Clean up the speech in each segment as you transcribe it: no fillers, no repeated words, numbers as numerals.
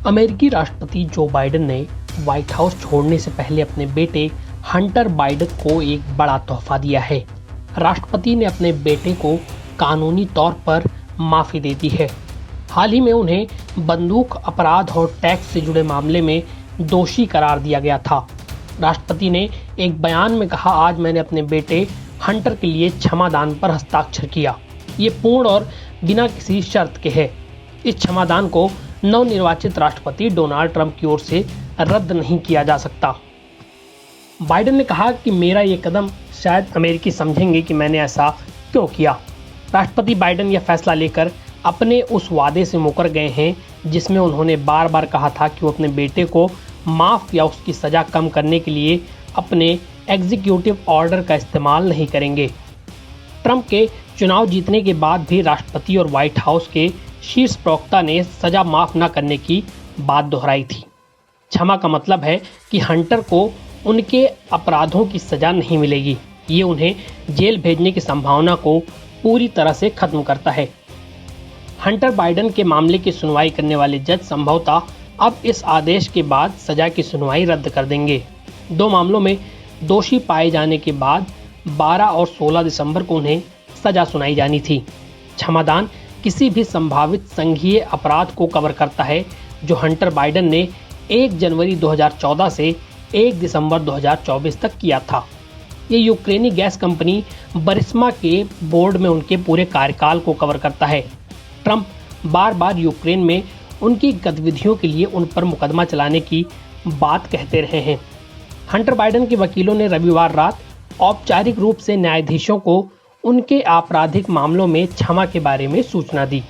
अमेरिकी राष्ट्रपति Joe Biden ने व्हाइट हाउस छोड़ने से पहले अपने बेटे हंटर बाइडेन को एक बड़ा तोहफा दिया है। राष्ट्रपति ने अपने बेटे को कानूनी तौर पर माफी दे दी है। हाल ही में उन्हें बंदूक अपराध और टैक्स से जुड़े मामले में दोषी करार दिया गया था। राष्ट्रपति ने एक बयान में कहा, आज मैंने अपने बेटे हंटर के लिए क्षमादान पर हस्ताक्षर किया। ये पूर्ण और बिना किसी शर्त के है। इस क्षमादान को नवनिर्वाचित राष्ट्रपति डोनाल्ड ट्रंप की ओर से रद्द नहीं किया जा सकता। बाइडेन ने कहा कि मेरा ये कदम शायद अमेरिकी समझेंगे कि मैंने ऐसा क्यों किया। राष्ट्रपति बाइडेन यह फैसला लेकर अपने उस वादे से मुकर गए हैं जिसमें उन्होंने बार बार कहा था कि वो अपने बेटे को माफ या उसकी सजा कम करने के लिए अपने एग्जीक्यूटिव ऑर्डर का इस्तेमाल नहीं करेंगे। ट्रंप के चुनाव जीतने के बाद भी राष्ट्रपति और व्हाइट हाउस के शीर्ष प्रवक्ता ने सजा माफ न करने की बात दोहराई थी। क्षमा का मतलब है कि हंटर को उनके अपराधों की सजा नहीं मिलेगी। ये उन्हें जेल भेजने की संभावना को पूरी तरह से खत्म करता है। हंटर बाइडेन के मामले की सुनवाई करने वाले जज संभवतः अब इस आदेश के बाद सजा की सुनवाई रद्द कर देंगे। दो मामलों में दोषी पाए जाने के बाद 12 और 16 दिसंबर को उन्हें सजा सुनाई जानी थी। क्षमादान किसी भी संभावित संघीय अपराध को कवर करता है जो हंटर बाइडेन ने 1 जनवरी 2014 से 1 दिसंबर 2024 तक किया था। ये यूक्रेनी गैस कंपनी बरिस्मा के बोर्ड में उनके पूरे कार्यकाल को कवर करता है। ट्रंप बार बार यूक्रेन में उनकी गतिविधियों के लिए उन पर मुकदमा चलाने की बात कहते रहे हैं। हंटर बाइडेन के वकीलों ने रविवार रात औपचारिक रूप से न्यायाधीशों को उनके आपराधिक मामलों में क्षमा के बारे में सूचना दी।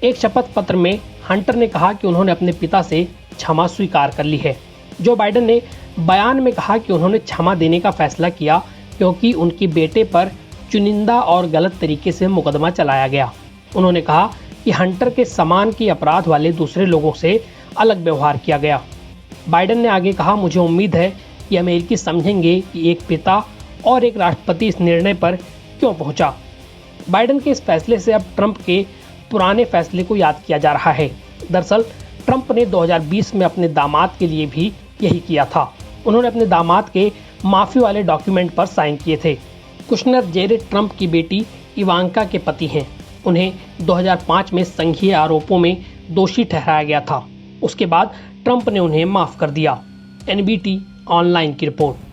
एक शपथ पत्र में हंटर ने कहा कि उन्होंने अपने पिता से क्षमा स्वीकार कर ली है। जो बाइडेन ने बयान में कहा कि उन्होंने क्षमा देने का फैसला किया क्योंकि उनके बेटे पर चुनिंदा और गलत तरीके से मुकदमा चलाया गया। उन्होंने कहा कि हंटर के समान के अपराध वाले दूसरे लोगों से अलग व्यवहार किया गया। बाइडेन ने आगे कहा, मुझे उम्मीद है कि अमेरिकी समझेंगे कि एक पिता और एक राष्ट्रपति इस निर्णय पर क्यों पहुंचा। बाइडेन के इस फैसले से अब ट्रंप के पुराने फैसले को याद किया जा रहा है। दरअसल ट्रंप ने 2020 में अपने दामाद के लिए भी यही किया था। उन्होंने अपने दामाद के माफी वाले डॉक्यूमेंट पर साइन किए थे। कुशनर जेरेड ट्रंप की बेटी इवांका के पति हैं। उन्हें 2005 में संघीय आरोपों में दोषी ठहराया गया था। उसके बाद ट्रंप ने उन्हें माफ कर दिया। NBT ऑनलाइन की रिपोर्ट।